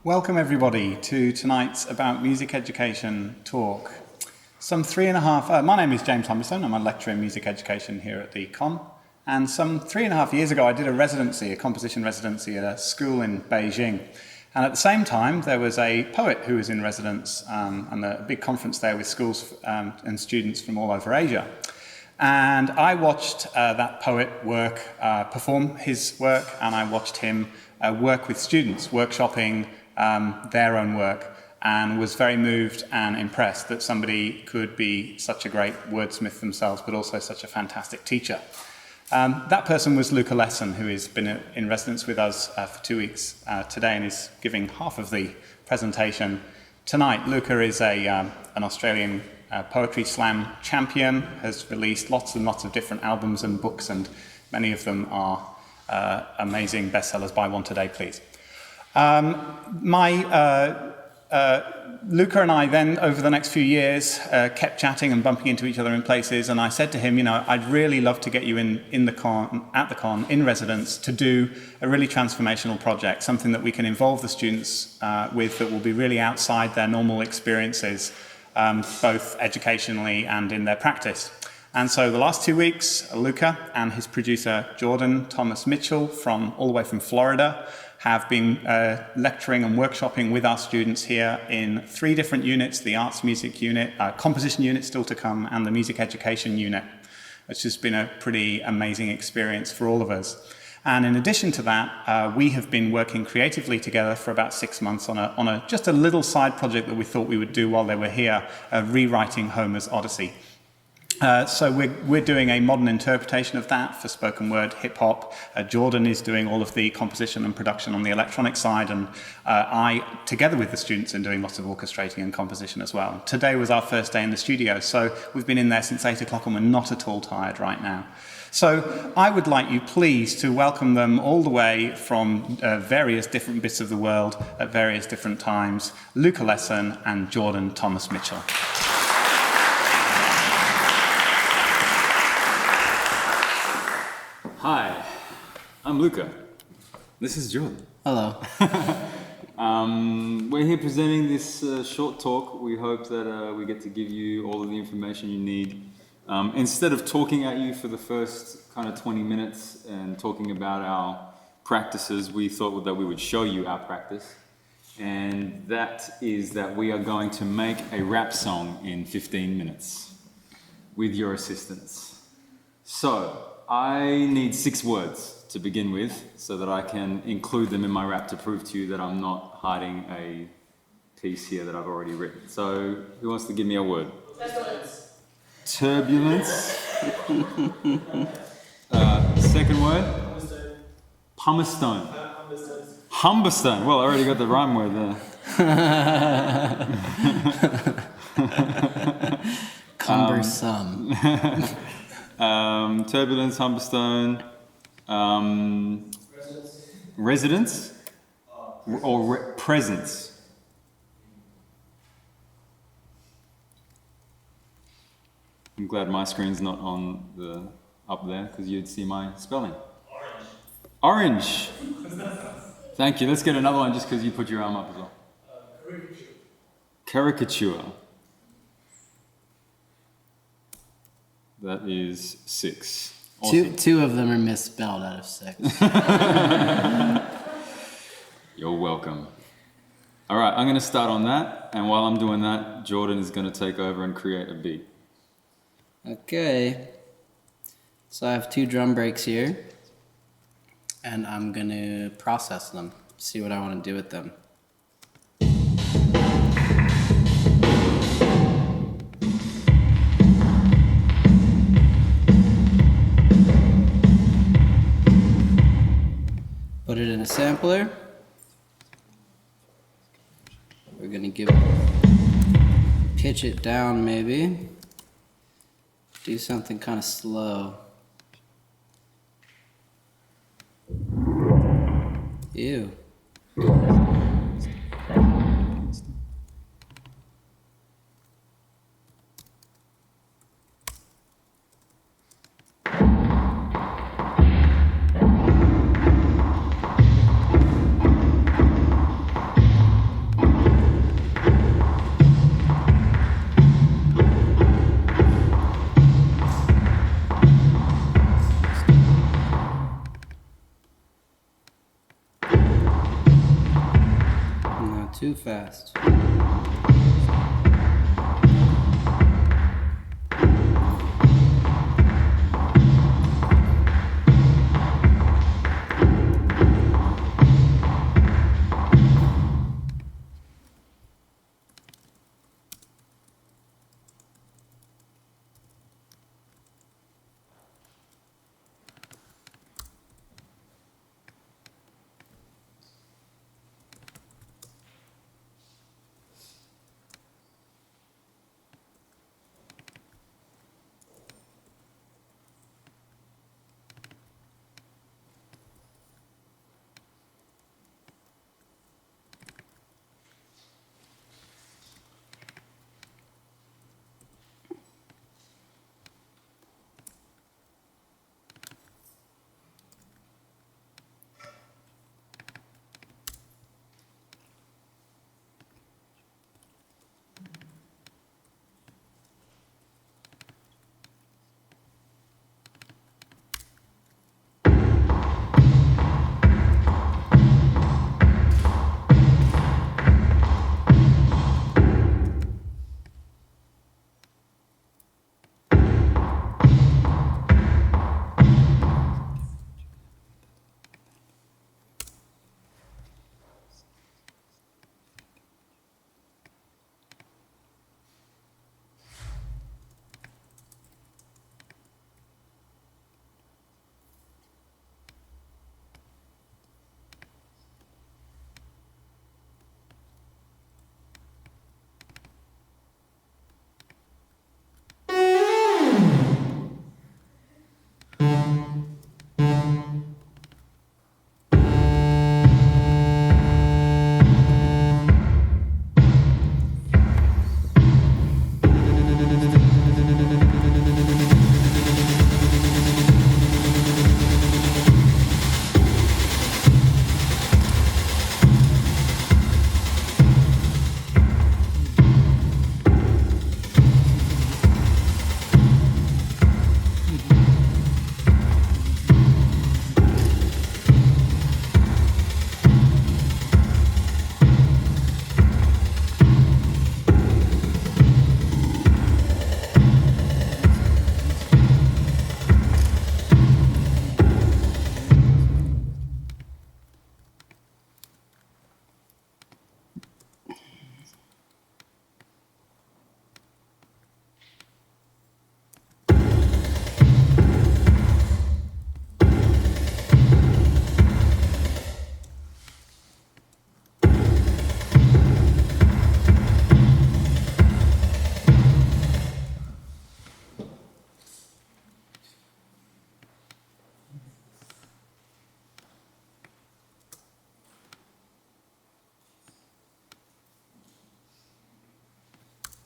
Welcome everybody to tonight's About Music Education talk. My name is James Humberstone, I'm a lecturer in music education here at the Con, and some 3.5 years ago I did a composition residency at a school in Beijing. And at the same time there was a poet who was in residence and a big conference there with schools and students from all over Asia. And I watched that poet perform his work, and I watched him work with students, workshopping their own work, and was very moved and impressed that somebody could be such a great wordsmith themselves, but also such a fantastic teacher. That person was Luka Lesson, who has been in residence with us for 2 weeks today and is giving half of the presentation tonight. Luka is an Australian poetry slam champion, has released lots and lots of different albums and books, and many of them are amazing bestsellers. Buy one today, please. Luka and I then, over the next few years, kept chatting and bumping into each other in places, and I said to him, I'd really love to get you at the Con, in residence, to do a really transformational project, something that we can involve the students with that will be really outside their normal experiences, both educationally and in their practice. And so the last 2 weeks, Luka and his producer, Jordan Thomas Mitchell, all the way from Florida, have been lecturing and workshopping with our students here in 3 different units: the arts music unit, composition unit still to come, and the music education unit. It's just been a pretty amazing experience for all of us. And in addition to that, we have been working creatively together for about 6 months on just a little side project that we thought we would do while they were here, rewriting Homer's Odyssey. So we're doing a modern interpretation of that for spoken word, hip-hop. Jordan is doing all of the composition and production on the electronic side, and I, together with the students, am doing lots of orchestrating and composition as well. Today was our first day in the studio, so we've been in there since 8 o'clock and we're not at all tired right now. So I would like you please to welcome them all the way from various different bits of the world at various different times, Luka Lesson and Jordan Thomas Mitchell. Hi, I'm Luka. This is Jordan. Hello. We're here presenting this short talk. We hope that we get to give you all of the information you need. Instead of talking at you for the first kind of 20 minutes and talking about our practices, we thought that we would show you our practice. And that is that we are going to make a rap song in 15 minutes with your assistance. So, I need 6 words to begin with so that I can include them in my rap to prove to you that I'm not hiding a piece here that I've already written. So, who wants to give me a word? Turbulence. Second word? Humberstone. Humberstone. Well, I already got the rhyme word there. Cumbersome. Turbulence, Humberstone, residence, or presence. I'm glad my screen's not on up there, because you'd see my spelling. Orange. Thank you. Let's get another one just because you put your arm up as well. Caricature. That is 6. Awesome. Two of them are misspelled out of 6. You're welcome. All right, I'm going to start on that, and while I'm doing that, Jordan is going to take over and create a beat. Okay. So I have 2 drum breaks here, and I'm going to process them, see what I want to do with them. Put it in a sampler. We're gonna pitch it down maybe. Do something kind of slow. Ew. Too fast.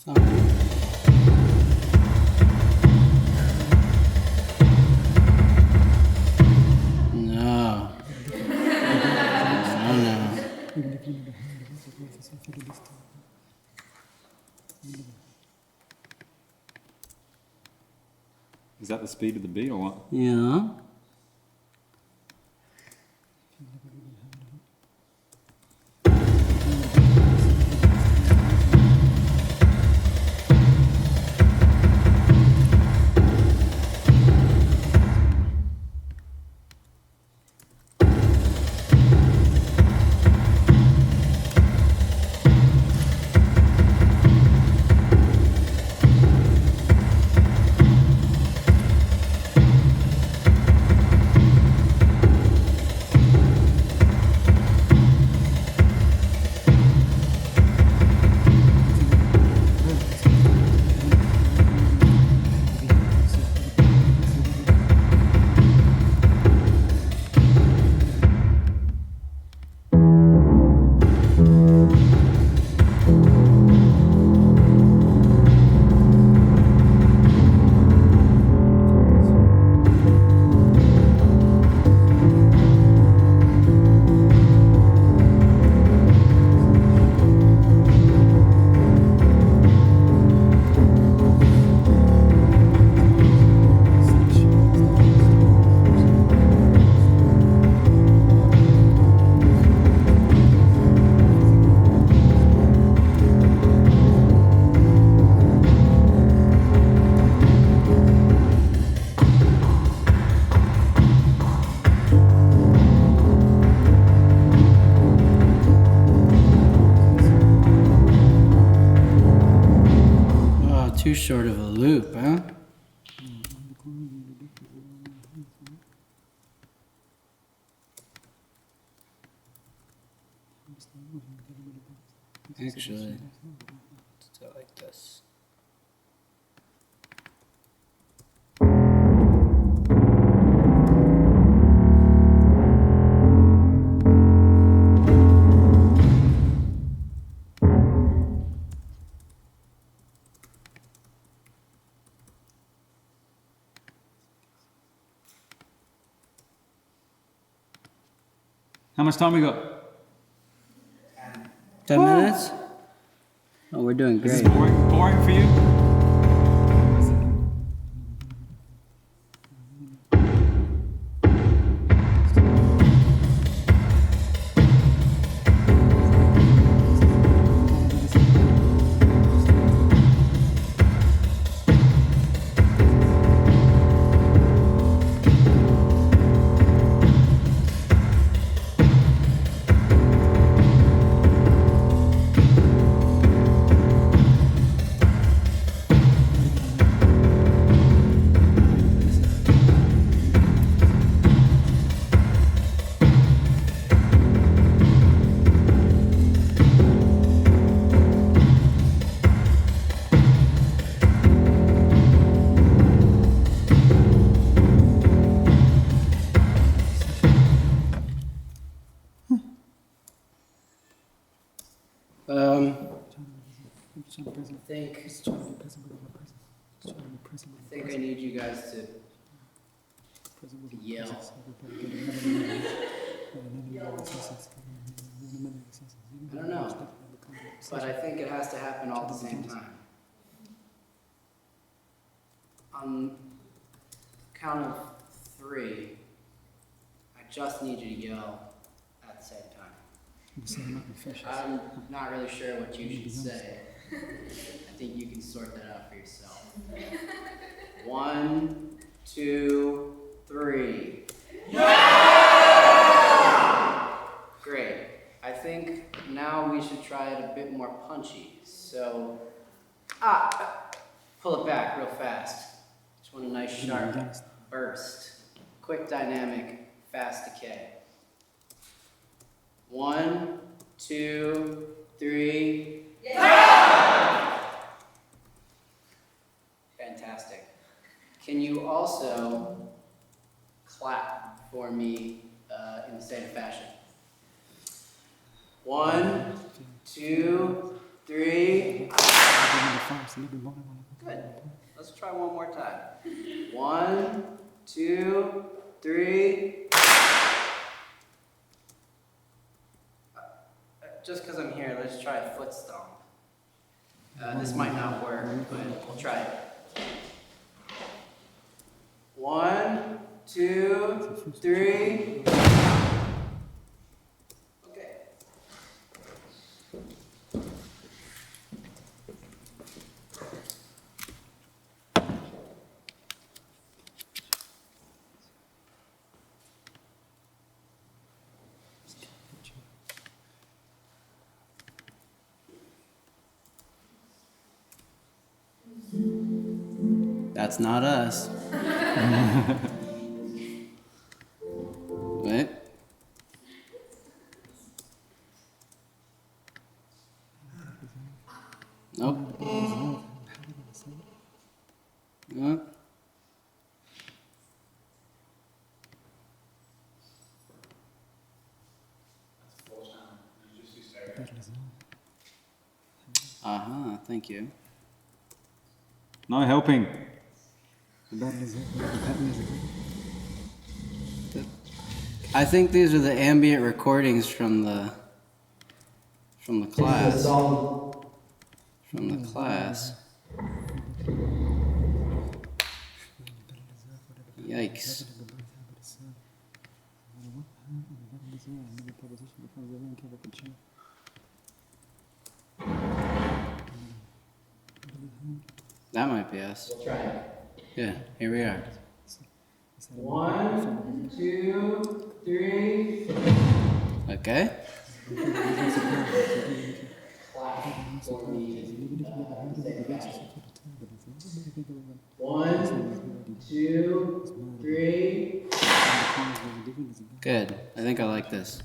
No. No. Is that the speed of the beat or what? Yeah. short of a loop, huh? Actually, let's go like this. How much time we got? 10 minutes? Oh, we're doing Is great. this boring for you? I think I need you guys to yell. I don't know, but I think it has to happen all at the same time. On count of 3, I just need you to yell at the same time. I'm not really sure what you should say. I think you can sort that out for yourself. 1, 2, 3. Great. I think now we should try it a bit more punchy. So, pull it back real fast. Just want a nice sharp burst. Quick dynamic, fast decay. 1, 2, 3. Fantastic. Can you also clap for me in the same fashion? 1, 2, 3. Good. Let's try one more time. 1, 2, 3. Just because I'm here, let's try a foot stomp. This might not work, but we'll try it. 1, 2, 3. Okay. That's not us. Wait. Nope. Nope. Thank you. No helping. I think these are the ambient recordings from the class. From the class. Yikes. That might be us. We'll try it. Yeah, here we are. 1, 2, 3. Okay. Clap for me. 1, 2, 3. Good. I think I like this.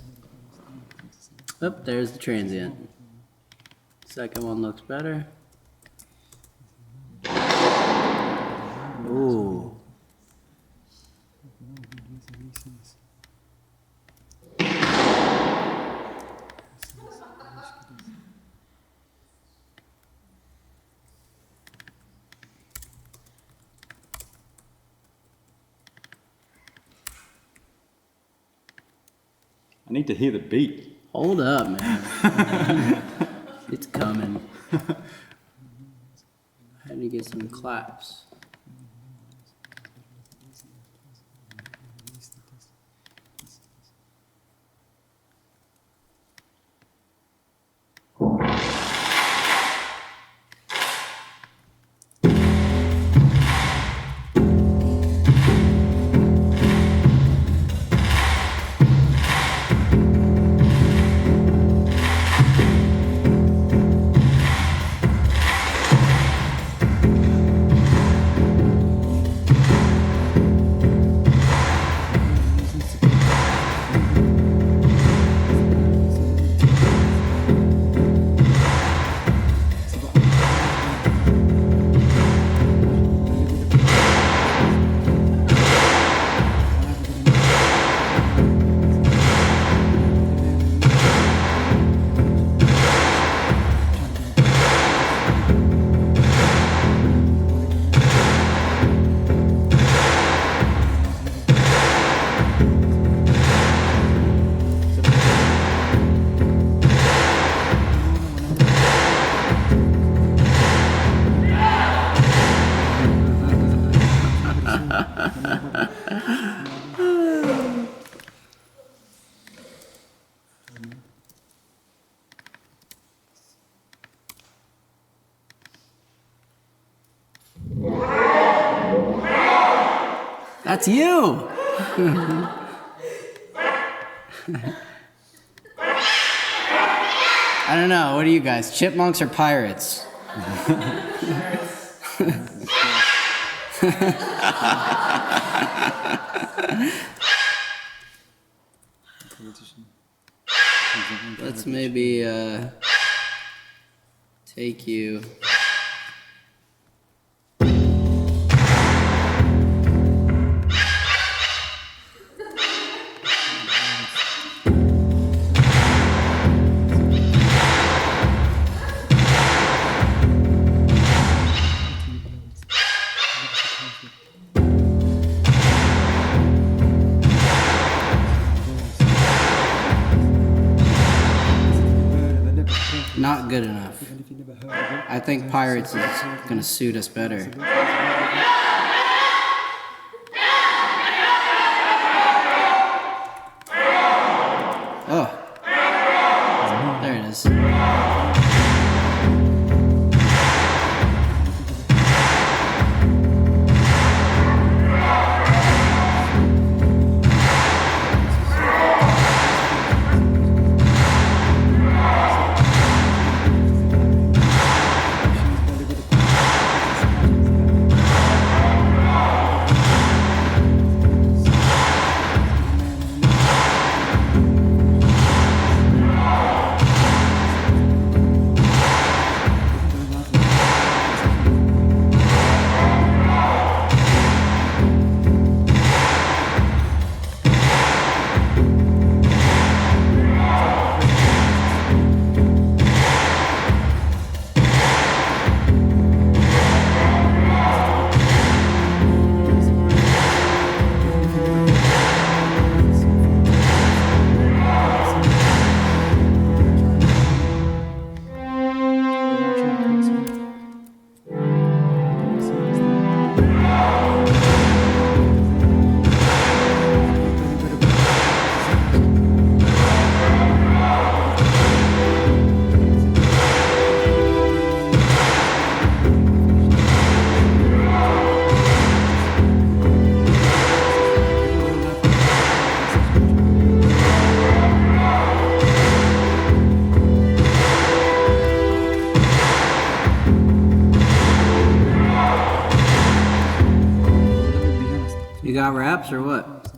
Oh, there's the transient. Second one looks better. Ooh. I need to hear the beat. Hold up, man. It's coming. I had to get some claps. That's you! I don't know, what are you guys, chipmunks or pirates? Let's maybe take you. Not good enough. I think Pirates is gonna suit us better. Oh. There it is. raps or what?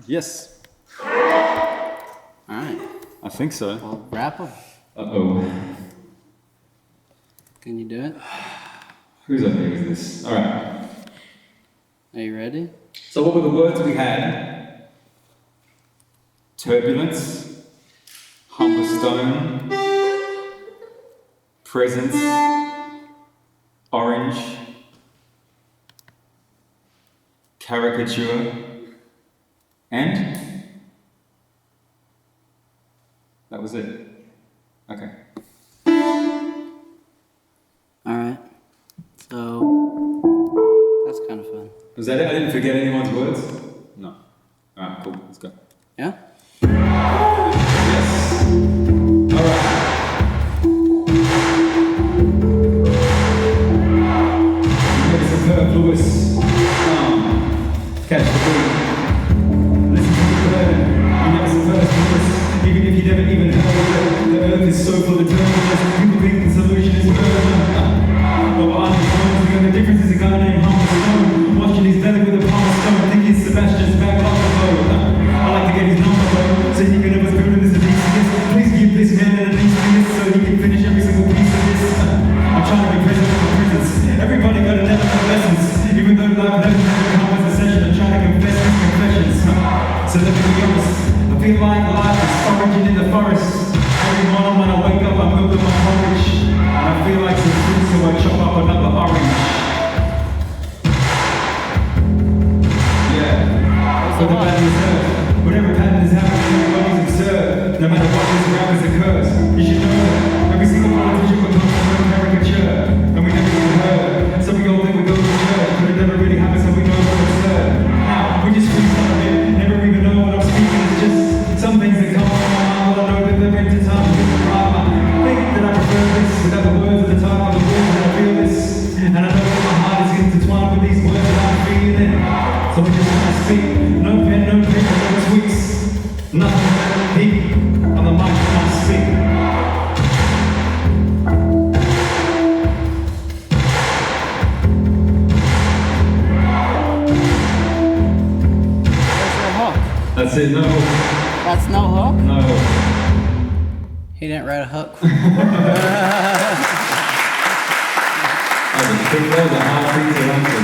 Yes. Alright, I think so. well, rap 'em. Uh-oh. Can you do it? Whose idea is this? All right. Are you ready? So what were the words we had? Turbulence, humble stone, presence, orange, caricature, and that was it. Okay. Alright. So, that's kind of fun. Was that it? I didn't forget anyone's words? No. All right, cool. Let's go. Yeah? Yes. All right. Never superfluous. Catch the beat. Listen to the burden. You never superfluous. Even if you never even heard of it. The earth is so full of turbulence. People think the solution is murder. But behind the stones, the difference is a guy named Humble Stone. Watching his belly with a palm stone. Think he's Sebastian's back off the boat. I like to get his number though, so he can have us building this Odysseus. Please give this man an Odysseus so he can finish every single piece of this. I'm trying to be present for presence. Everybody got to never have lessons. Even though life never come as a session, I'm trying to confess these confessions. So let me be honest, I feel like life is foraging in the forest. Every morning when I wake up, I milk my porridge. And I feel like some fruit, so I chop up another orange. So the pattern is heard. Whatever pattern is happening, everybody's absurd. No matter what this rap is a curse. You should know that every single politician becomes a caricature. And we never even heard. So we all think we go to church, but it never really happens, so we know it's absurd. Now, we just freestyle it, never even know what I'm speaking. It's just some things that come from my mind, but I know that they're meant to time to describe. I think that I prefer this without the words at the top of the words, and I feel this. And I know that my heart is intertwined with these words that I'm feeling. So we just want to speak. No pen, no paper, no tweaks. Nothing but deep on the mic when I speak. Where's your hook? That's it, no. That's no hook? No. He didn't write a hook. I think those are hard things to answer.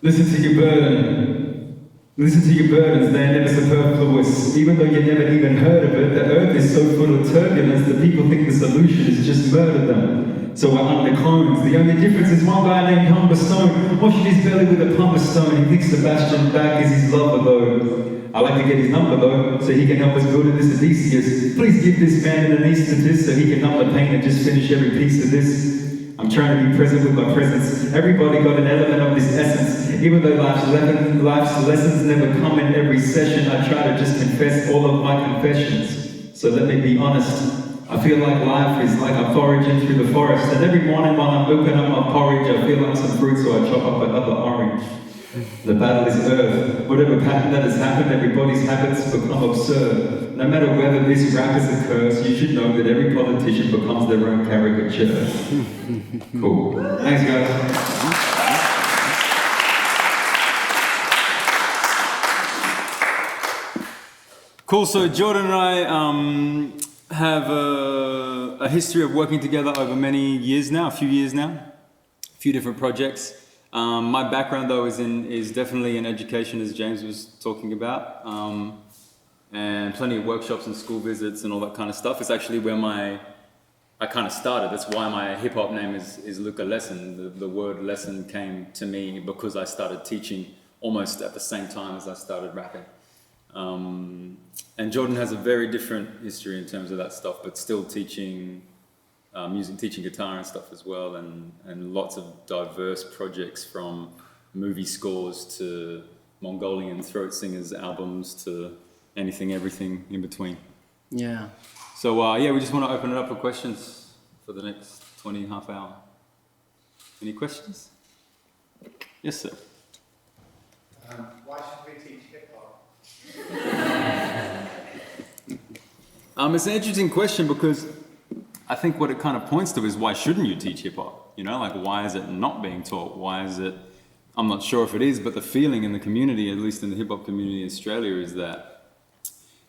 Listen to your burden. Listen to your burdens, they're never superfluous. Even though you never even heard of it, the earth is so full of turbulence that people think the solution is just murder them. So we're under clones. The only difference is one guy named Humber Stone, washing his belly with a pumper stone. He thinks Sebastian back is his lover though. I like to get his number though, so he can help us build this Odysseus. Please give this man an anesthetist so he can numb the pain and just finish every piece of this. I'm trying to be present with my presence. Everybody got an element of this essence. Even though life's lessons never come in every session, I try to just confess all of my confessions. So let me be honest. I feel like life is like I'm foraging through the forest, and every morning while I'm opening up my porridge, I feel like some fruit, so I chop up another orange. The battle is earth. Whatever pattern that has happened, everybody's habits become absurd. No matter whether this rap is a curse, you should know that every politician becomes their own caricature. Cool. Thanks, guys. Cool, so Jordan and I have a history of working together over many years now, a few different projects. My background though is definitely in education, as James was talking about, and plenty of workshops and school visits and all that kind of stuff. It's actually where I kind of started. That's why my hip hop name is Luka Lesson. The word lesson came to me because I started teaching almost at the same time as I started rapping. And Jordan has a very different history in terms of that stuff, but still teaching music, teaching guitar and stuff as well, and lots of diverse projects from movie scores to Mongolian throat singers albums to anything, everything in between. Yeah. So we just want to open it up for questions for the next half hour. Any questions? Yes, sir. Why should we teach hip-hop? It's an interesting question because I think what it kind of points to is why shouldn't you teach hip-hop? You know, like why is it not being taught? Why is it? I'm not sure if it is, but the feeling in the community, at least in the hip hop community in Australia, is that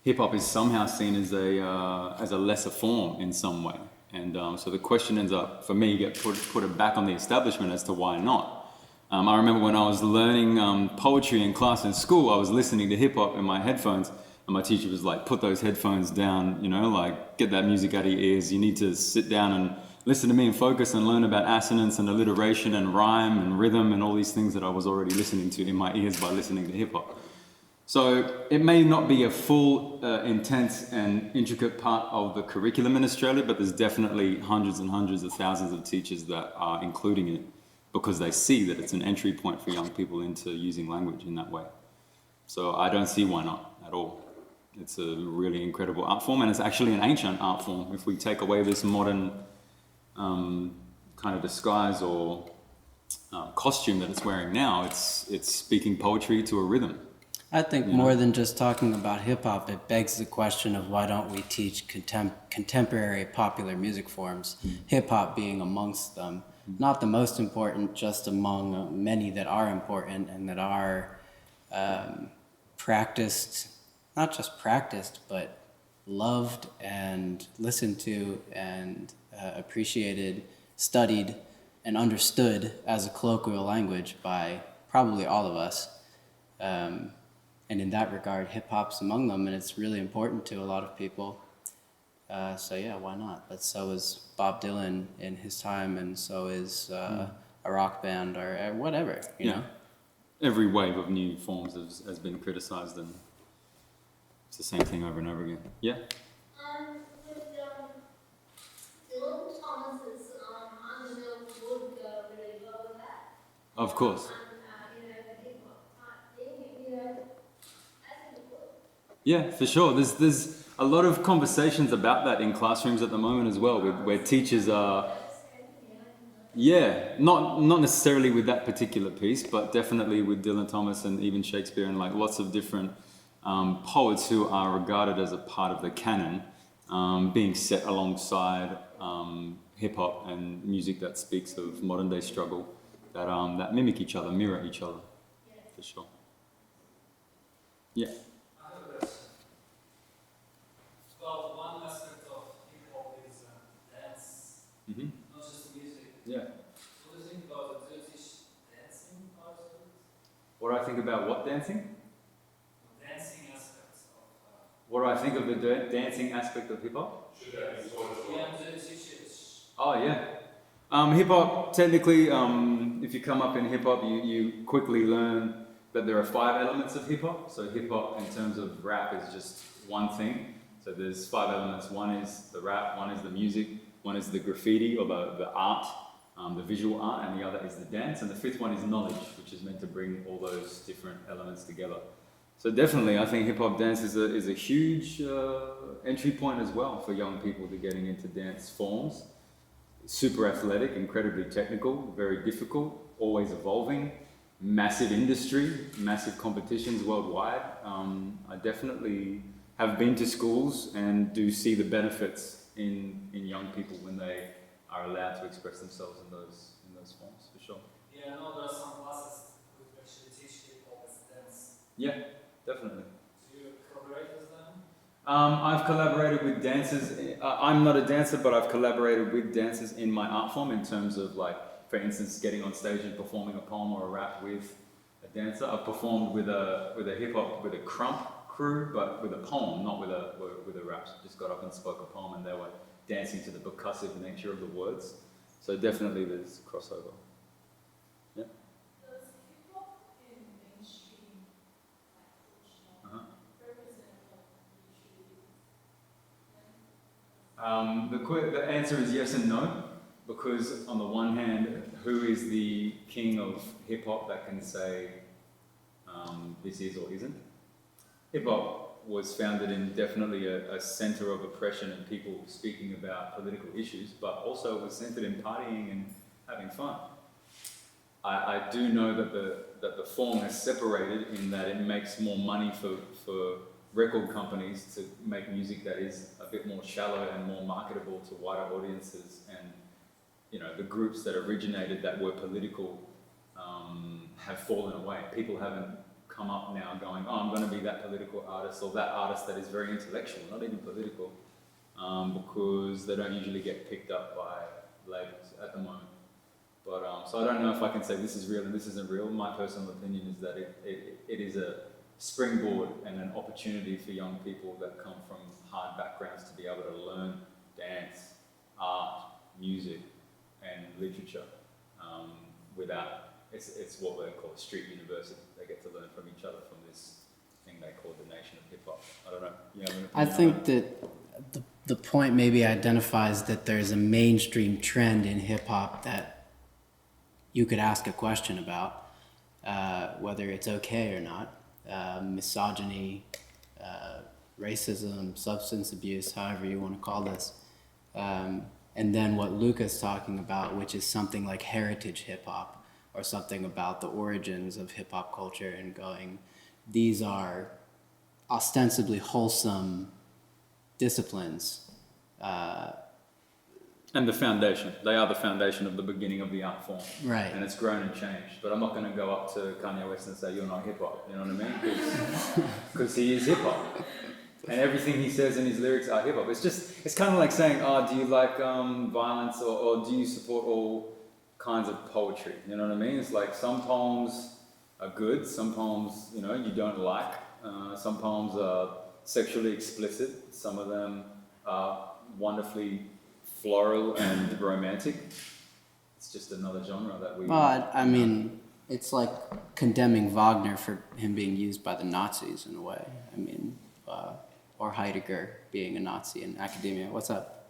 hip hop is somehow seen as a lesser form in some way. And so the question ends up, for me, put it back on the establishment as to why not. I remember when I was learning poetry in class in school, I was listening to hip hop in my headphones, and my teacher was like, put those headphones down, you know, like get that music out of your ears. You need to sit down and listen to me and focus and learn about assonance and alliteration and rhyme and rhythm and all these things that I was already listening to in my ears by listening to hip hop. So it may not be a full, intense and intricate part of the curriculum in Australia, but there's definitely hundreds and hundreds of thousands of teachers that are including it because they see that it's an entry point for young people into using language in that way. So I don't see why not at all. It's a really incredible art form, and it's actually an ancient art form. If we take away this modern kind of disguise or costume that it's wearing now, it's speaking poetry to a rhythm. I think more than just talking about hip-hop, it begs the question of why don't we teach contemporary popular music forms, hip-hop being amongst them. Not the most important, just among many that are important and that are practiced, not just practiced, but loved and listened to and appreciated, studied, and understood as a colloquial language by probably all of us. And in that regard, hip-hop's among them, and it's really important to a lot of people. So yeah, why not? But so is Bob Dylan in his time, and so is a rock band or whatever, you know? Every wave of new forms has been criticized, and it's the same thing over and over again. Yeah? With Dylan Thomas's undeveloped would go really well with that. Of course. Yeah, for sure. There's a lot of conversations about that in classrooms at the moment as well, where teachers are, not necessarily with that particular piece, but definitely with Dylan Thomas and even Shakespeare and like lots of different poets who are regarded as a part of the canon, being set alongside hip hop and music that speaks of modern day struggle, that mimic each other, mirror each other, for sure. Yeah. Well, one aspect of hip hop is dance, not just music. Yeah. What do you think about the British dancing part of it? What do I think about what dancing? The dancing aspects of. What do I think of the dancing aspect of hip hop? Yeah, British. Oh yeah. Hip hop, technically, if you come up in hip hop, you quickly learn that there are 5 elements of hip hop. So hip hop in terms of rap is just one thing. So there's 5 elements. One is the rap, one is the music, one is the graffiti or the art, the visual art, and the other is the dance. And the 5th one is knowledge, which is meant to bring all those different elements together. So definitely, I think hip hop dance is a huge entry point as well for young people to getting into dance forms. Super athletic, incredibly technical, very difficult, always evolving, massive industry, massive competitions worldwide. I definitely have been to schools and do see the benefits in young people when they are allowed to express themselves in those forms, for sure. Yeah, I know there are some classes which actually teach hip hop as dance. Yeah, definitely. Do you collaborate with them? I've collaborated with dancers. I'm not a dancer, but I've collaborated with dancers in my art form in terms of, like, for instance, getting on stage and performing a poem or a rap with a dancer. I've performed with a hip hop, with a crump crew, but with a poem, not with a rap. Just got up and spoke a poem, and they were dancing to the percussive nature of the words. So definitely there's crossover. Yeah. Does hip hop in mainstream culture represent what you The answer is yes and no, because on the one hand, who is the king of hip hop that can say this is or isn't? Hip hop was founded in definitely a center of oppression and people speaking about political issues, but also was centered in partying and having fun. I do know that the form has separated in that it makes more money for record companies to make music that is a bit more shallow and more marketable to wider audiences and the groups that originated that were political have fallen away. People haven't come up now going, oh, I'm going to be that political artist or that artist that is very intellectual, not even political, because they don't usually get picked up by labels at the moment. But so I don't know if I can say this is real and this isn't real. My personal opinion is that it is a springboard and an opportunity for young people that come from hard backgrounds to be able to learn dance, art, music, and literature without. It's what they call a street university. They get to learn from each other from this thing they call the nation of hip hop. I don't know. You have an opinion I think that the point maybe identifies that there's a mainstream trend in hip hop that you could ask a question about, whether it's okay or not. Misogyny, racism, substance abuse, however you want to call this. And then what Luka's talking about, which is something like heritage hip hop, or something about the origins of hip hop culture, and going, these are ostensibly wholesome disciplines. And the foundation. They are the foundation of the beginning of the art form. Right. And it's grown and changed. But I'm not going to go up to Kanye West and say, you're not hip hop. You know what I mean? Because he is hip hop. And everything he says in his lyrics are hip hop. It's kind of like saying, oh, do you like violence or do you support all kinds of poetry? You know what I mean? It's like some poems are good, some poems, you don't like. Some poems are sexually explicit. Some of them are wonderfully floral and romantic. It's just another genre that we... Well, I mean, it's like condemning Wagner for him being used by the Nazis in a way. I mean, or Heidegger being a Nazi in academia. What's up?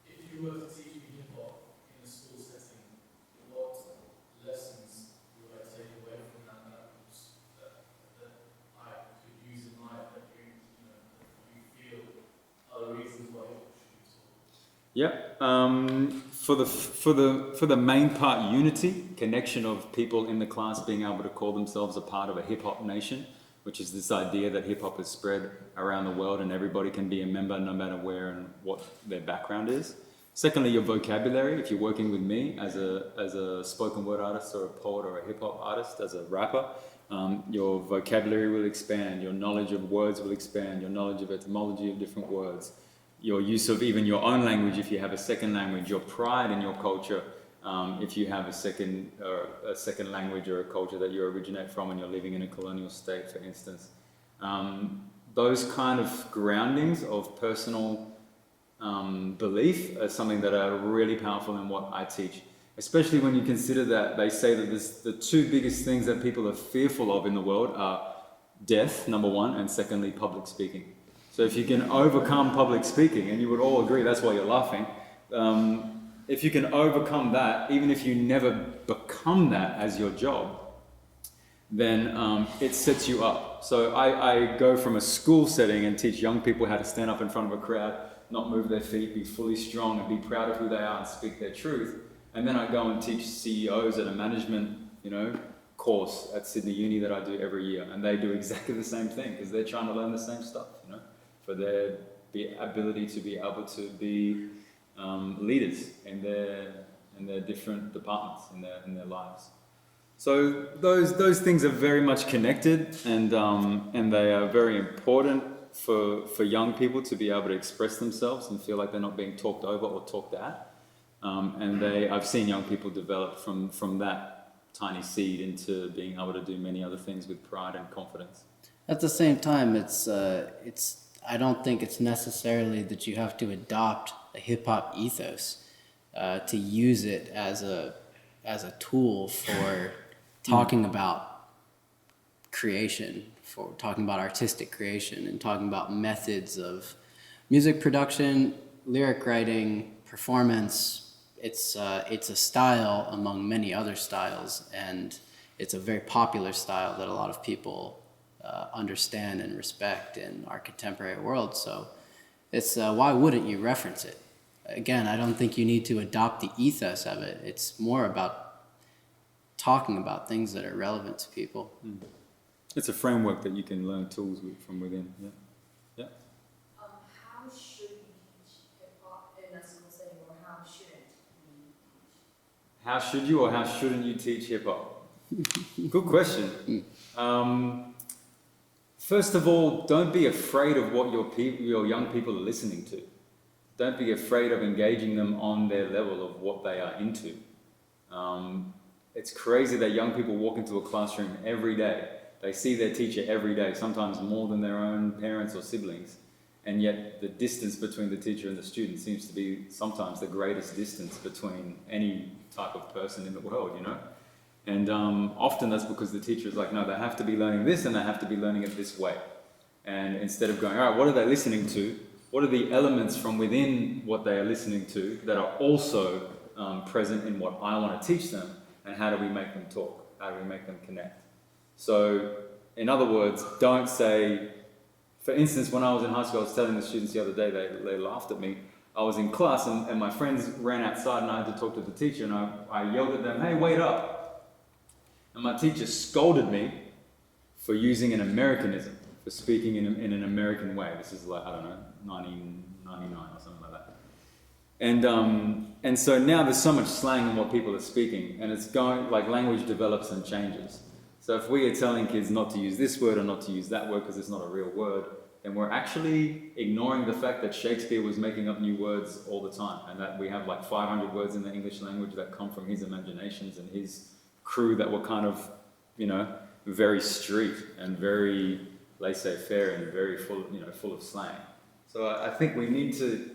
If you were to teach me hip hop in a school setting, what lessons would I take away from that that I could use in life that you feel are the reasons why hip hop should be taught? For the main part, unity, connection of people in the class being able to call themselves a part of a hip hop nation, which is this idea that hip hop is spread around the world and everybody can be a member no matter where and what their background is. Secondly, your vocabulary. If you're working with me as a spoken word artist or a poet or a hip hop artist, as a rapper, your vocabulary will expand, your knowledge of words will expand, your knowledge of etymology of different words, your use of even your own language if you have a second language, your pride in your culture if you have a second language or a culture that you originate from and you're living in a colonial state, for instance. Those kind of groundings of personal belief are something that are really powerful in what I teach, especially when you consider that they say that the two biggest things that people are fearful of in the world are death, number one, and secondly, public speaking. So if you can overcome public speaking, and you would all agree that's why you're laughing, if you can overcome that, even if you never become that as your job, then it sets you up. So I go from a school setting and teach young people how to stand up in front of a crowd, not move their feet, be fully strong and be proud of who they are and speak their truth. And then I go and teach CEOs at a management, course at Sydney Uni that I do every year. And they do exactly the same thing because they're trying to learn the same stuff, for their ability to be able to be leaders in their different departments in their lives. So those things are very much connected, and they are very important for young people to be able to express themselves and feel like they're not being talked over or talked at. And I've seen young people develop from that tiny seed into being able to do many other things with pride and confidence. At the same time, I don't think it's necessarily that you have to adopt a hip hop ethos to use it as a tool for talking about creation, for talking about artistic creation, and talking about methods of music production, lyric writing, performance. It's a style among many other styles, and it's a very popular style that a lot of people understand and respect in our contemporary world. So it's why wouldn't you reference it? Again, I don't think you need to adopt the ethos of it. It's more about talking about things that are relevant to people. It's a framework that you can learn tools from within. Yeah. How should we teach hip hop in a school setting, or how shouldn't we How should you or how shouldn't you teach hip hop? Good question. First of all, don't be afraid of what your young people are listening to. Don't be afraid of engaging them on their level of what they are into. It's crazy that young people walk into a classroom every day. They see their teacher every day, sometimes more than their own parents or siblings. And yet the distance between the teacher and the student seems to be sometimes the greatest distance between any type of person in the world, you know? And often that's because the teacher is like, no, they have to be learning this and they have to be learning it this way. And instead of going, all right, what are they listening to? What are the elements from within what they are listening to that are also present in what I want to teach them? And how do we make them talk? How do we make them connect? So, in other words, don't say, for instance, when I was in high school, I was telling the students the other day, they laughed at me. I was in class and my friends ran outside and I had to talk to the teacher and I yelled at them, hey, wait up. And my teacher scolded me for using an Americanism, for speaking in an American way. This is like, I don't know, 1999 or something like that. And so now there's so much slang in what people are speaking and it's going, like language develops and changes. So if we are telling kids not to use this word or not to use that word because it's not a real word, then we're actually ignoring the fact that Shakespeare was making up new words all the time and that we have like 500 words in the English language that come from his imaginations and his crew that were kind of, you know, very street and very laissez-faire and very full of slang. So I think we need to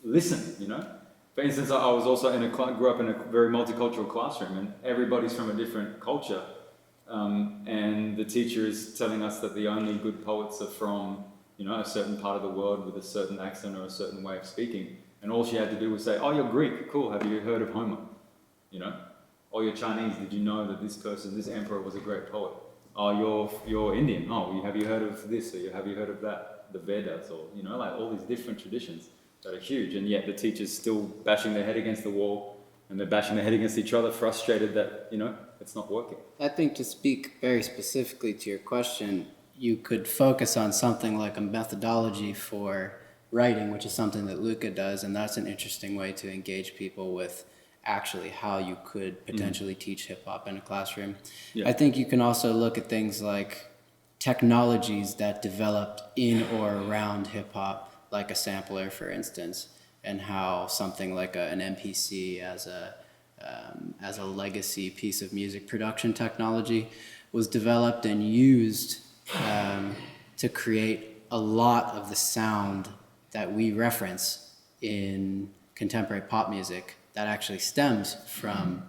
listen, you know. For instance, I was also grew up in a very multicultural classroom and everybody's from a different culture. And the teacher is telling us that the only good poets are from, you know, a certain part of the world with a certain accent or a certain way of speaking. And all she had to do was say, oh, you're Greek, cool, have you heard of Homer? You know? Or you're Chinese, did you know that this emperor was a great poet? Oh, you're Indian, oh, have you heard of this, or have you heard of that? The Vedas, or, you know, like all these different traditions that are huge. And yet the teacher's still bashing their head against the wall, and they're bashing their head against each other, frustrated that, you know, it's not working. I think to speak very specifically to your question, you could focus on something like a methodology for writing, which is something that Luka does, and that's an interesting way to engage people with actually how you could potentially teach hip-hop in a classroom. Yeah. I think you can also look at things like technologies that developed in or around hip-hop, like a sampler, for instance, and how something like an MPC as a legacy piece of music production technology was developed and used to create a lot of the sound that we reference in contemporary pop music that actually stems from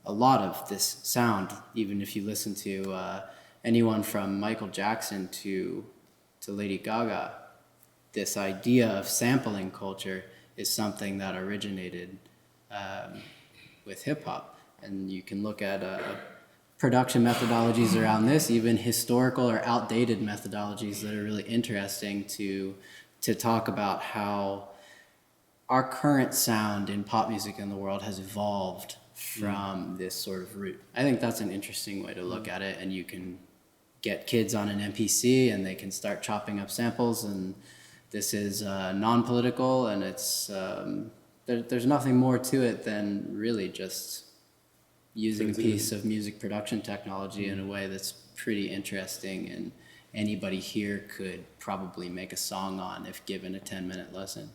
a lot of this sound. Even if you listen to anyone from Michael Jackson to Lady Gaga, this idea of sampling culture is something that originated with hip-hop. And you can look at production methodologies around this, even historical or outdated methodologies that are really interesting to talk about how our current sound in pop music in the world has evolved from this sort of root. I think that's an interesting way to look at it, and you can get kids on an MPC and they can start chopping up samples, and this is non-political, and it's there's nothing more to it than really just using a piece of music production technology in a way that's pretty interesting, and anybody here could probably make a song on if given a 10-minute lesson.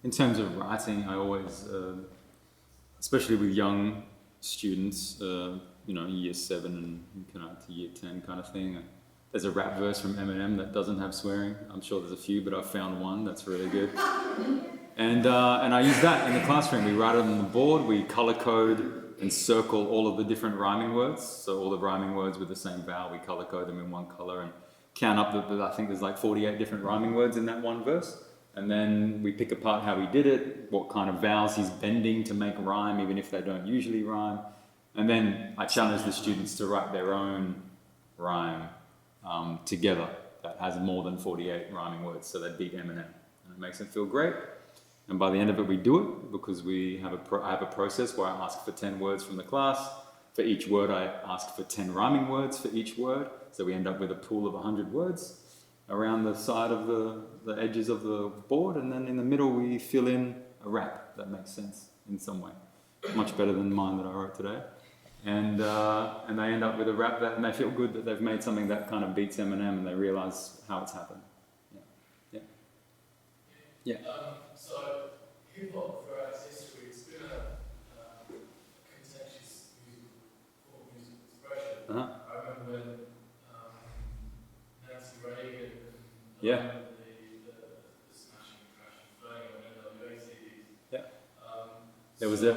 In terms of writing, I always, especially with young students, you know, year 7 and kind of to year 10 kind of thing, there's a rap verse from Eminem that doesn't have swearing. I'm sure there's a few, but I found one that's really good. And I use that in the classroom. We write it on the board, we color code and circle all of the different rhyming words. So all the rhyming words with the same vowel, we color code them in one color and count up I think there's like 48 different rhyming words in that one verse. And then we pick apart how he did it, what kind of vowels he's bending to make rhyme, even if they don't usually rhyme. And then I challenge the students to write their own rhyme together that has more than 48 rhyming words, so they beat Eminem. And it makes them feel great. And by the end of it, we do it because I have a process where I ask for 10 words from the class. For each word, I ask for 10 rhyming words for each word. So we end up with a pool of 100 words around the side of the edges of the board, and then in the middle we fill in a rap. that makes sense in some way. Much better than mine that I wrote today. And they end up with a rap and they feel good that they've made something that kind of beats Eminem, and they realize how it's happened. Yeah. So hip hop throughout its history, it's been a contentious musical expression. I remember when Nancy Reagan and the smashing and crashing playing on NWA CDs.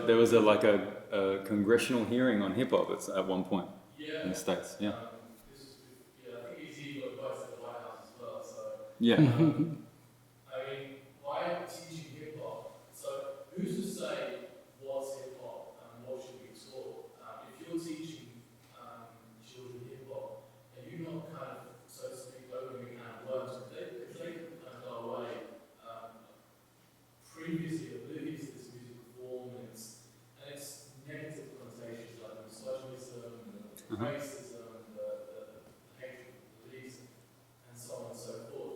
There was a congressional hearing on hip hop at one point in the States. I think Easy got advice at the White House as well. So I mean, why teaching hip hop? So who's to say what's hip hop and what should be taught? If you're teaching children hip hop, are you not kind of, so to speak, opening a can of worms? If they can kind of go away, previously oblivious to this musical form and its negative connotations like misogynism, racism, the hatred of police, and so on and so forth.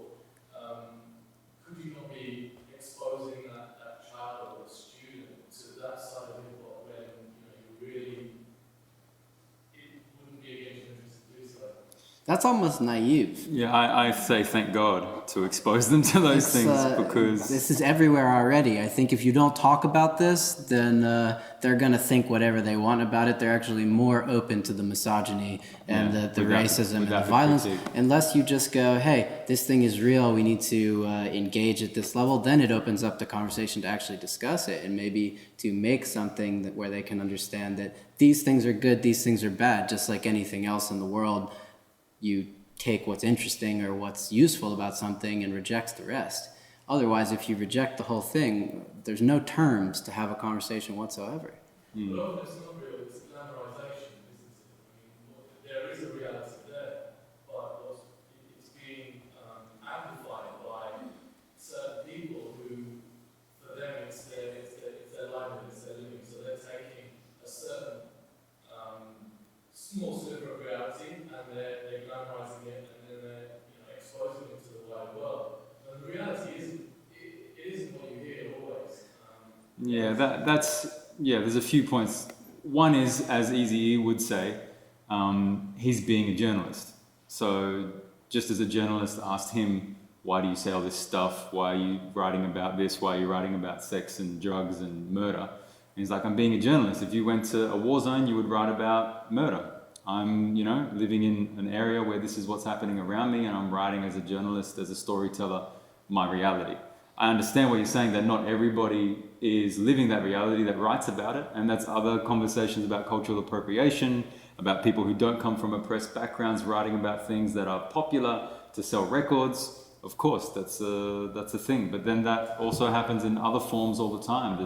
Could you not be exposing that child or student to that side of hip hop when you really, it wouldn't be against your interest to do so? That's almost naive. Yeah, I say thank God to expose them to those things, because this is everywhere already. I think if you don't talk about this, then they're going to think whatever they want about it. They're actually more open to the misogyny and the racism and the violence. Unless you just go, hey, this thing is real, we need to engage at this level, then it opens up the conversation to actually discuss it and maybe to make something where they can understand that these things are good, these things are bad, just like anything else in the world. You take what's interesting or what's useful about something and reject the rest. Otherwise, if you reject the whole thing, there's no terms to have a conversation whatsoever. But often it's not real, it's glamorization, isn't it? I mean, there is a reality there, but it's being amplified by certain people who, for them, it's their livelihood, it's their living. So they're taking a certain small sliver of reality and they're glamorizing it, and then they're exposing it to the wider world. And the reality isn't what you hear always. There's a few points. One is, as Eazy-E would say, he's being a journalist. So just as a journalist asked him, why do you say all this stuff? Why are you writing about this? Why are you writing about sex and drugs and murder? And he's like, I'm being a journalist. If you went to a war zone, you would write about murder. I'm, living in an area where this is what's happening around me, and I'm writing as a journalist, as a storyteller, my reality. I understand what you're saying, that not everybody is living that reality that writes about it, and that's other conversations about cultural appropriation, about people who don't come from oppressed backgrounds writing about things that are popular to sell records. Of course, that's a thing, but then that also happens in other forms all the time.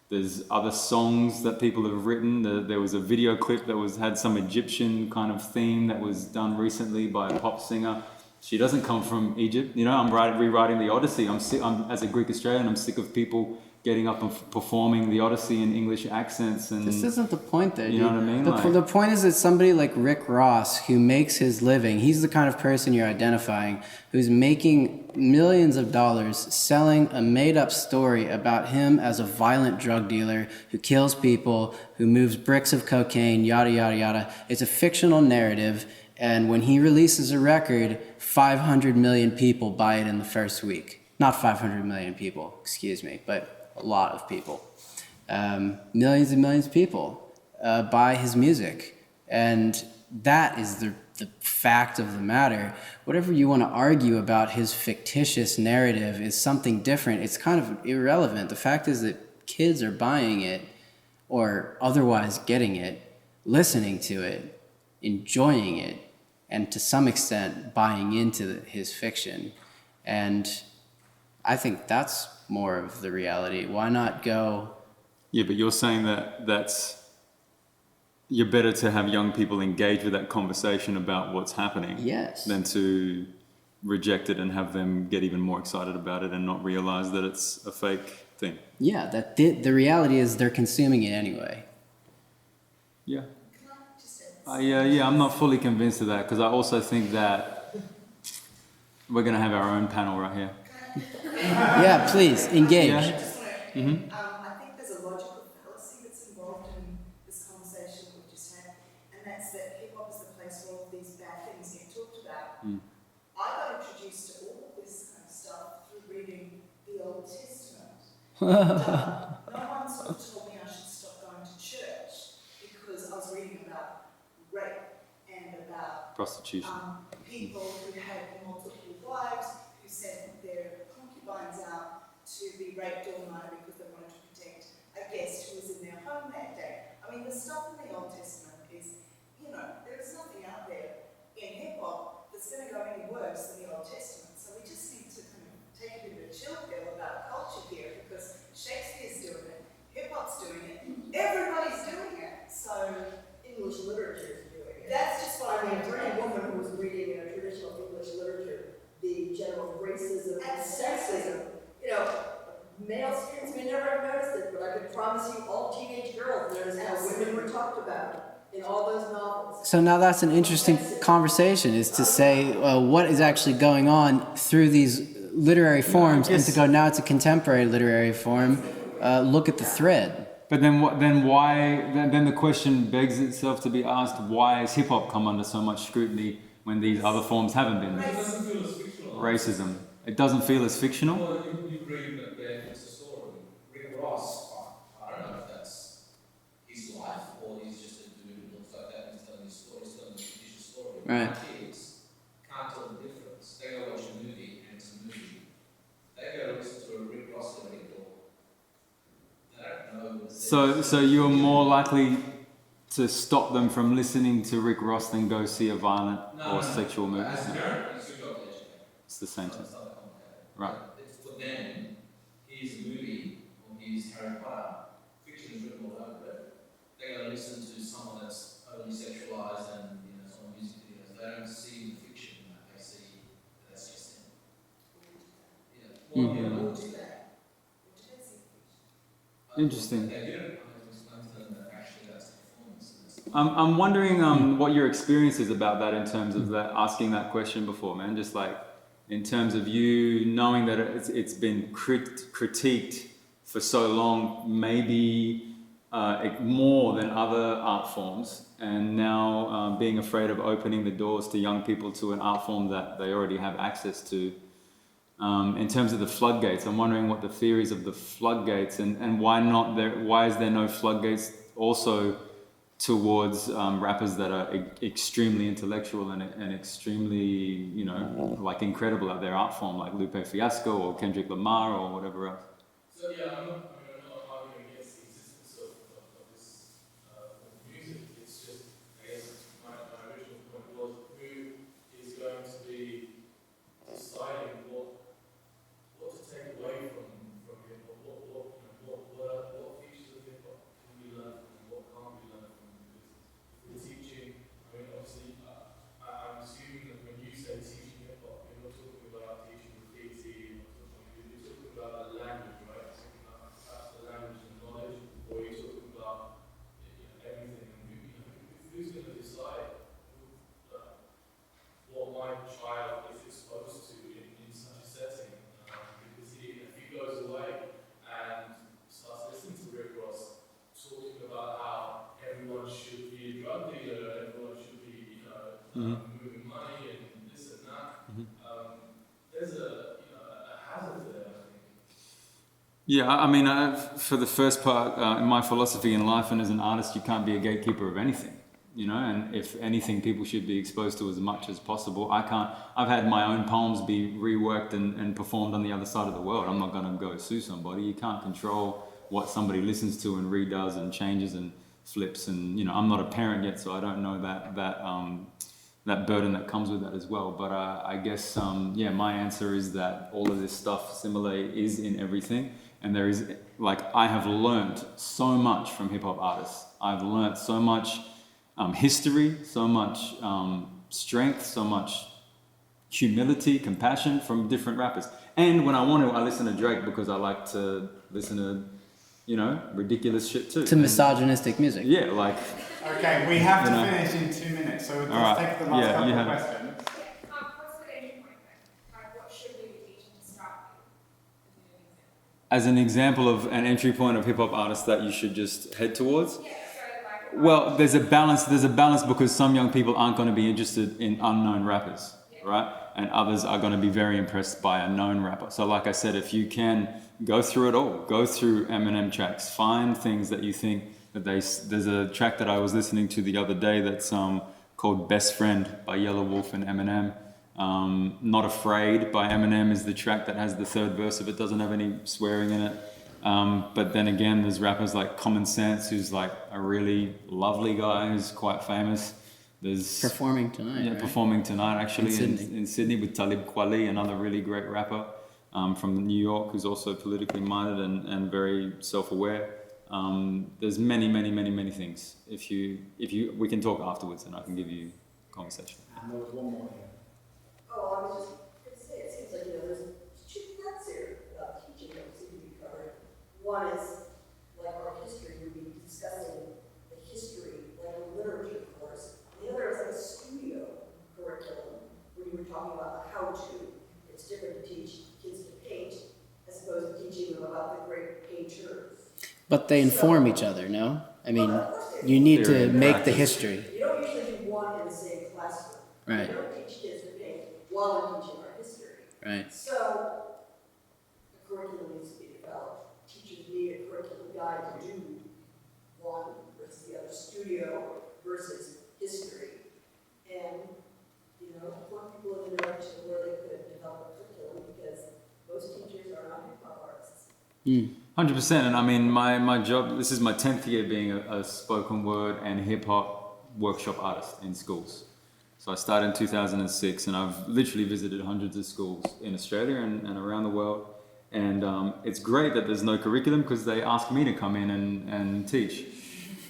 There's other songs that people have written. There was a video clip that had some Egyptian kind of theme that was done recently by a pop singer. She doesn't come from Egypt. I'm rewriting the Odyssey. I'm as a Greek Australian, I'm sick of people getting up and performing the Odyssey in English accents. And this isn't the point there, you know what I mean? The point is that somebody like Rick Ross, who makes his living, he's the kind of person you're identifying, who's making millions of dollars selling a made-up story about him as a violent drug dealer who kills people, who moves bricks of cocaine, yada, yada, yada. It's a fictional narrative, and when he releases a record, 500 million people buy it in the first week. Not 500 million people, excuse me, but a lot of people. Millions and millions of people buy his music. And that is the fact of the matter. Whatever you want to argue about his fictitious narrative is something different. It's kind of irrelevant. The fact is that kids are buying it or otherwise getting it, listening to it, enjoying it, and to some extent buying into his fiction. And I think that's more of the reality. Why not go? Yeah, but you're saying you're better to have young people engage with that conversation about what's happening, yes, than to reject it and have them get even more excited about it and not realize that it's a fake thing. Yeah, the reality is they're consuming it anyway. Yeah. I'm not fully convinced of that, because I also think that we're going to have our own panel right here. Yeah, please, engage. Yeah. I place where all of these bad things get talked about. Mm. I got introduced to all of this kind of stuff through reading the Old Testament. No one sort of told me I should stop going to church because I was reading about rape and about Prostitution. people who had multiple wives who sent their concubines out to be raped all night because they wanted to protect a guest who was in their home that day. I mean, the stuff in the Old Testament is, there is nothing out there in hip-hop that's going to go any worse than the Old Testament. So we just need to kind of take a bit of a chill pill about culture here because Shakespeare's doing it, hip-hop's doing it, everybody's doing it. So English literature is doing it. that's just what I mean, I'm for a woman who was reading traditional English literature, the general racism and sexism, male students may never have noticed it, but I can promise you all teenage girls noticed how women were talked about in all those novels. So now that's an interesting conversation, is to say what is actually going on through these literary forms, and to go, now it's a contemporary literary form, look at the thread. But then then the question begs itself to be asked, why has hip hop come under so much scrutiny when these other forms haven't been? It doesn't feel as fictional. Racism. It doesn't feel as fictional? Well, you read that it's a story. Rick Ross, I don't know if that's his life or he's just a dude who looks like that and he's telling his story, he's telling a fictitious story. Right. My kids can't tell the difference. They go watch a movie and it's a movie. They go listen to a Rick Ross lyric or they don't know. So you're more likely to stop them from listening to Rick Ross than go see a violent or sexual movie? As a parent, it's your job to educate. It's the same So thing. it's not that complicated. Right. It's for them, here's a movie, or here's Harry Potter, fiction is written all over it. They're going to listen to someone that's overly sexualized and, it's on music videos. They don't see the fiction in that, they see that that's just them. Yeah. Well, we'll do that. Interesting. They do it, I have to explain to them that actually that's the performance. And that's I'm wondering what your experience is about that in terms of that, asking that question before, man. Just like in terms of you knowing that it's been critiqued for so long, maybe more than other art forms, and now being afraid of opening the doors to young people to an art form that they already have access to. In terms of the floodgates, I'm wondering what the theories of the floodgates and why is there no floodgates also towards rappers that are extremely intellectual and extremely, incredible at their art form, like Lupe Fiasco or Kendrick Lamar or whatever else. So yeah, I'm not arguing against the existence of this music. It's just, I guess, my original point was, who is going to be deciding what to take away from hip hop? What features of hip hop can we learn from? What can't we learn from? Because if we're teaching, obviously, I'm assuming that when you say teaching hip hop, you're not talking about teaching graffiti. You're talking about the language, right? You're talking about perhaps the language and knowledge, or you're talking about everything. And who's going to decide what my child is exposed to in such a setting? Because if he goes away and starts listening to Rick Ross talking about how everyone should be a drug dealer, everyone should be, moving money and this and that, there's a hazard there, I think. Yeah, for the first part, in my philosophy in life and as an artist, you can't be a gatekeeper of anything, and if anything, people should be exposed to as much as possible. I've had my own poems be reworked and performed on the other side of the world. I'm not going to go sue somebody. You can't control what somebody listens to and redoes and changes and flips, and I'm not a parent yet, so I don't know that burden that comes with that as well. But I guess my answer is that all of this stuff similarly is in everything, and there is, I have learned so much from hip hop artists. I've learned so much history, so much strength, so much humility, compassion from different rappers. And when I want to, I listen to Drake because I like to listen to ridiculous shit too. To misogynistic music. Yeah, Okay, we have to finish in 2 minutes, so let's take the last couple of questions. What's the entry point then? What should we be teaching to start with? as an example of an entry point of hip hop artists that you should just head towards. Yeah, so like Well, there's a balance. There's a balance because some young people aren't going to be interested in unknown rappers, right? And others are going to be very impressed by a known rapper. So like I said, if you can go through it all, go through Eminem tracks, find things that you think that there's a track that I was listening to the other day that's called Best Friend by Yellow Wolf and Eminem. Not Afraid by Eminem is the track that has the third verse of it, doesn't have any swearing in it. But then again, there's rappers like Common Sense, who's like a really lovely guy who's quite famous. There's Performing tonight, right? Performing tonight actually In Sydney. with Talib Kweli, another really great rapper from New York, who's also politically minded and very self-aware. There's many things. If you, we can talk afterwards, and I can give you conversation. And there was one more here. Oh, I was just going to say, it seems like, there's two parts here about teaching that seem to be covered. One is, like our history, we'd be discussing the history, like a literature course. The other is like a studio curriculum, where you were talking about the how-to. It's different to teach kids to paint, as opposed to teaching them about the great painters. But they inform each other, no? I mean, you need to make the history. You don't usually do one in the same classroom. Right. You don't teach kids to paint while we're teaching our history. Right. So, the curriculum needs to be developed. Teachers need a curriculum guide to do one versus the other, studio versus history. And, point people in the direction where they could develop a curriculum, because most teachers are not hip-hop artists. 100%, and I mean, my job, this is my 10th year being a spoken word and hip-hop workshop artist in schools. So I started in 2006, and I've literally visited hundreds of schools in Australia and around the world. And it's great that there's no curriculum, because they ask me to come in and teach.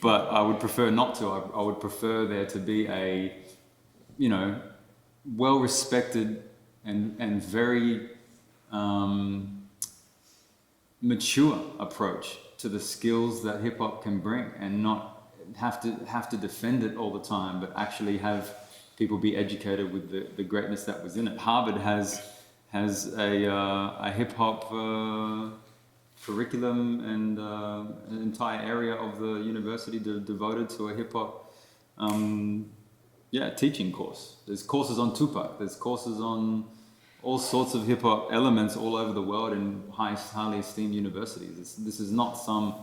But I would prefer not to. I would prefer there to be a, well-respected and very mature approach to the skills that hip hop can bring, and not have to defend it all the time, but actually have people be educated with the greatness that was in it. Harvard has a hip hop curriculum and an entire area of the university devoted to a hip hop teaching course. There's courses on Tupac. There's courses on all sorts of hip-hop elements all over the world in highly esteemed universities. This is not some...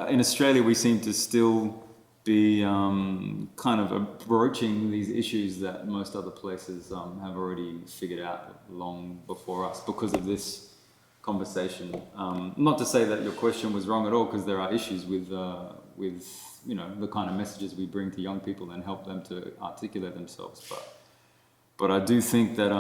in Australia, we seem to still be kind of approaching these issues that most other places have already figured out long before us because of this conversation. Not to say that your question was wrong at all, because there are issues with the kind of messages we bring to young people and help them to articulate themselves. But I do think that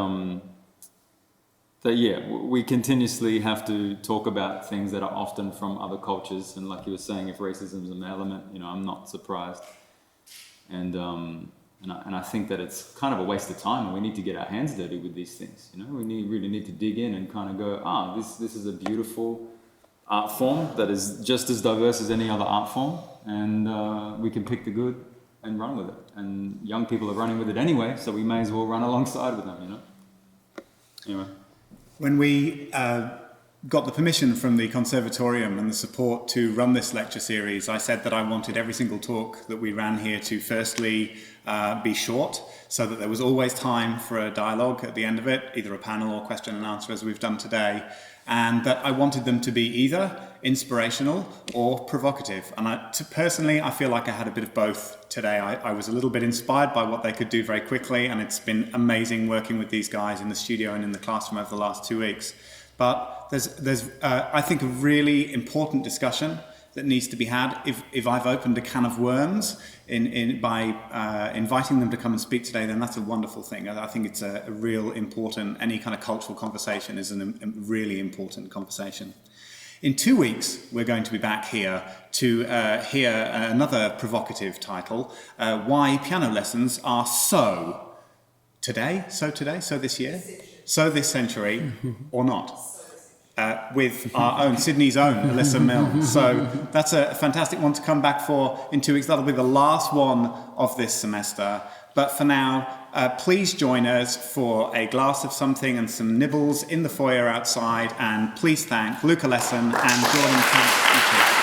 we continuously have to talk about things that are often from other cultures, and like you were saying, if racism is an element, I'm not surprised. And I think that it's kind of a waste of time, and we need to get our hands dirty with these things. We really need to dig in and kind of go, this is a beautiful art form that is just as diverse as any other art form, and we can pick the good and run with it. And young people are running with it anyway, so we may as well run alongside with them. Anyway. When we got the permission from the Conservatorium and the support to run this lecture series, I said that I wanted every single talk that we ran here to firstly be short, so that there was always time for a dialogue at the end of it, either a panel or question and answer as we've done today, and that I wanted them to be either inspirational or provocative. And personally, I feel like I had a bit of both today. I was a little bit inspired by what they could do very quickly, and it's been amazing working with these guys in the studio and in the classroom over the last 2 weeks. But there's I think, a really important discussion that needs to be had. If I've opened a can of worms by inviting them to come and speak today, then that's a wonderful thing. I think it's a real important, any kind of cultural conversation is a really important conversation. In 2 weeks, we're going to be back here to hear another provocative title, Why Piano Lessons Are So Today, so this year, so this century, or not. With our own, Sydney's own, Alyssa Mills. So that's a fantastic one to come back for in 2 weeks. That'll be the last one of this semester. But for now, please join us for a glass of something and some nibbles in the foyer outside. And please thank Luka Lesson and Jordan Camp.